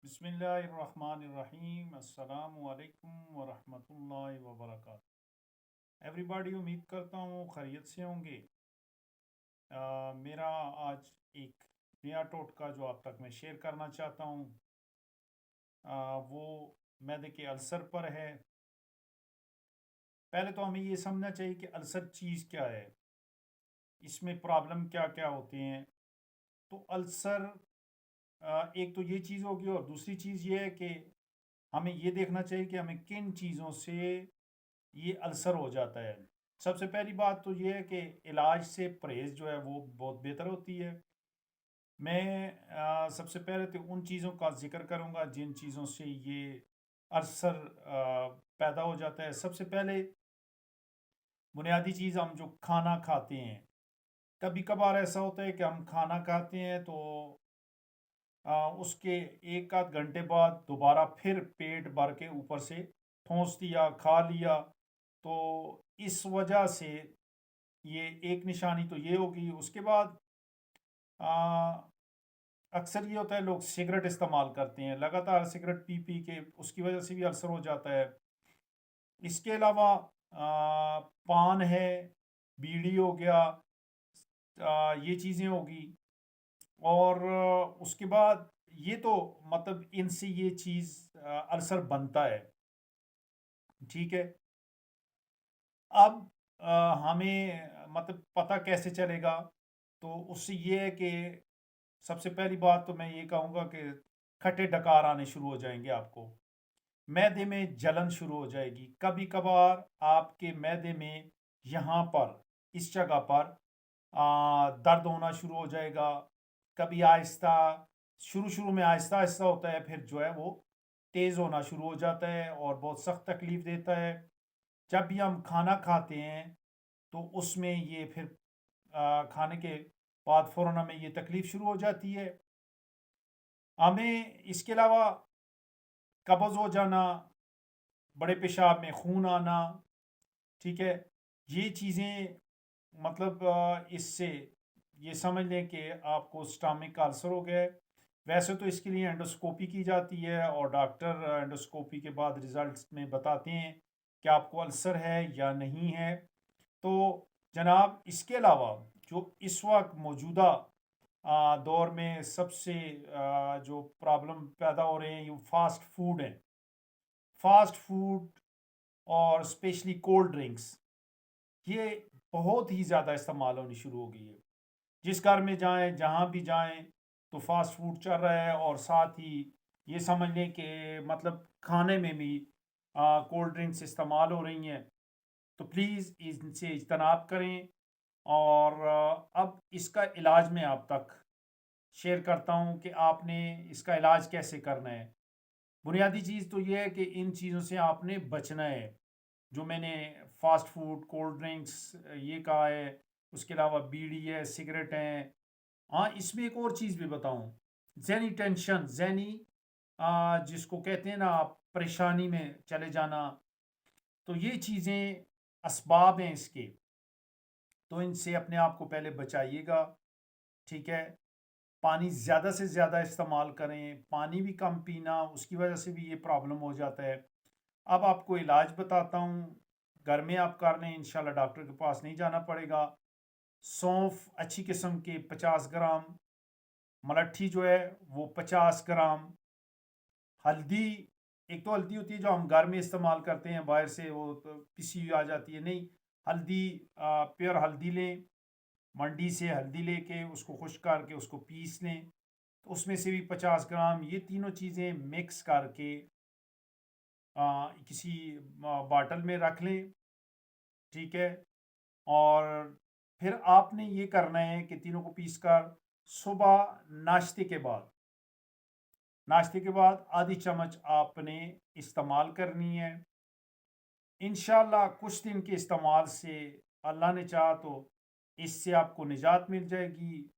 बिस्मिल्लाहिर्रहमानिर्रहीम अस्सलामु अलैकुम वरहमतुल्लाहि वबरकातुहू एवरीबॉडी। उम्मीद करता हूँ खैरियत से होंगे। मेरा आज एक नया टोटका जो आप तक मैं शेयर करना चाहता हूँ वो मैदे के अल्सर पर है। पहले तो हमें ये समझना चाहिए कि अल्सर चीज़ क्या है, इसमें प्रॉब्लम क्या क्या होते हैं। तो अल्सर एक तो ये चीज़ होगी, और दूसरी चीज़ ये है कि हमें ये देखना चाहिए कि हमें किन चीज़ों से ये अल्सर हो जाता है। सबसे पहली बात तो ये है कि इलाज से परहेज़ जो है वो बहुत बेहतर होती है। मैं सबसे पहले तो उन चीज़ों का ज़िक्र करूँगा जिन चीज़ों से ये अल्सर पैदा हो जाता है। सबसे पहले बुनियादी चीज़, हम जो खाना खाते हैं, कभी कभार ऐसा होता है कि हम खाना खाते हैं तो उसके एक आध घंटे बाद दोबारा फिर पेट भर के ऊपर से ठूंस दिया, खा लिया। तो इस वजह से ये एक निशानी तो ये होगी। उसके बाद आ, अक्सर ये होता है, लोग सिगरेट इस्तेमाल करते हैं, लगातार सिगरेट पी पी के, उसकी वजह से भी अल्सर हो जाता है। इसके अलावा पान है, बीड़ी हो गया, ये चीज़ें होगी। और उसके बाद ये तो मतलब इनसे ये चीज़ अल्सर बनता है। ठीक है। अब हमें मतलब पता कैसे चलेगा? तो उससे ये है कि सबसे पहली बात तो मैं ये कहूँगा कि खट्टे डकार आने शुरू हो जाएंगे आपको, मैदे में जलन शुरू हो जाएगी, कभी कभार आपके मैदे में यहाँ पर इस जगह पर दर्द होना शुरू हो जाएगा। कभी आहिस्ता, शुरू शुरू में आहिस्ता आहिस्ता होता है, फिर जो है वो तेज़ होना शुरू हो जाता है और बहुत सख्त तकलीफ़ देता है। जब भी हम खाना खाते हैं तो उसमें ये फिर खाने के बाद फ़ौरन हमें ये तकलीफ़ शुरू हो जाती है। हमें इसके अलावा कब्ज़ हो जाना, बड़े पेशाब में खून आना, ठीक है, ये चीज़ें मतलब इससे ये समझ लें कि आपको स्टमक का अल्सर हो गया है। वैसे तो इसके लिए एंडोस्कोपी की जाती है और डॉक्टर एंडोस्कोपी के बाद रिजल्ट्स में बताते हैं कि आपको अल्सर है या नहीं है। तो जनाब, इसके अलावा जो इस वक्त मौजूदा दौर में सबसे जो प्रॉब्लम पैदा हो रहे हैं, ये फास्ट फूड हैं। फास्ट फूड और स्पेशली कोल्ड ड्रिंक्स, ये बहुत ही ज़्यादा इस्तेमाल होनी शुरू हो गई है। जिस घर में जाएं, जहाँ भी जाएं, तो फास्ट फूड चल रहा है। और साथ ही ये समझ लें कि मतलब खाने में भी कोल्ड ड्रिंक्स इस्तेमाल हो रही हैं। तो प्लीज़ इनसे इज्तनाब करें। और अब इसका इलाज मैं आप तक शेयर करता हूँ कि आपने इसका इलाज कैसे करना है। बुनियादी चीज़ तो ये है कि इन चीज़ों से आपने बचना है, जो मैंने फास्ट फूड, कोल्ड ड्रिंक्स ये कहा है। उसके अलावा बीड़ी है, सिगरेट हैं। हाँ, इसमें एक और चीज़ भी बताऊँ, ज़हनी टेंशन, ज़हनी जिसको कहते हैं ना आप, परेशानी में चले जाना। तो ये चीज़ें असबाब हैं इसके। तो इनसे अपने आप को पहले बचाइएगा। ठीक है। पानी ज़्यादा से ज़्यादा इस्तेमाल करें, पानी भी कम पीना, उसकी वजह से भी ये प्रॉब्लम हो जाता है। अब आपको इलाज बताता हूँ, घर में आप कर लें, इंशाल्लाह डॉक्टर के पास नहीं जाना पड़ेगा। सौंफ अच्छी किस्म के 50 ग्राम, मलट्ठी जो है वो 50 ग्राम, हल्दी, एक तो हल्दी होती है जो हम घर में इस्तेमाल करते हैं, बाहर से वो तो पिसी हुई आ जाती है, नहीं, हल्दी प्योर हल्दी लें, मंडी से हल्दी लेके उसको खुश्क करके उसको पीस लें। तो उसमें से भी 50 ग्राम, ये तीनों चीज़ें मिक्स करके किसी बाटल में रख लें। ठीक है। और फिर आपने ये करना है कि तीनों को पीस कर सुबह नाश्ते के बाद आधी चम्मच आपने इस्तेमाल करनी है। इंशाल्लाह कुछ दिन के इस्तेमाल से, अल्लाह ने चाहा तो, इससे आपको निजात मिल जाएगी।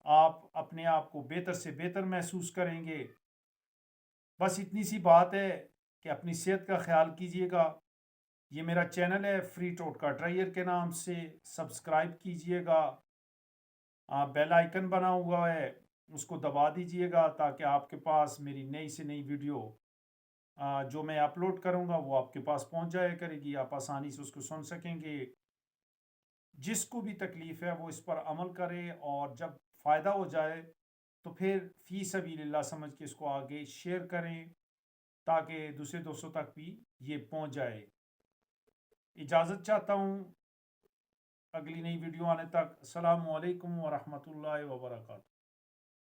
आप अपने आप को बेहतर से बेहतर महसूस करेंगे। बस इतनी सी बात है कि अपनी सेहत का ख्याल कीजिएगा। ये मेरा चैनल है फ्री टोटका ट्रायर के नाम से, सब्सक्राइब कीजिएगा। बेल आइकन बना हुआ है, उसको दबा दीजिएगा ताकि आपके पास मेरी नई से नई वीडियो जो मैं अपलोड करूँगा वो आपके पास पहुँच जाया करेगी, आप आसानी से उसको सुन सकेंगे। जिसको भी तकलीफ़ है वो इस पर अमल करे और जब फ़ायदा हो जाए तो फिर फ़ी सबीलिल्लाह समझ के इसको आगे शेयर करें ताकि दूसरे दोस्तों तक भी ये पहुँच जाए। इजाज़त चाहता हूँ अगली नई वीडियो आने तक। अस्सलामु अलैकुम व रहमतुल्लाहि व बरकातहू।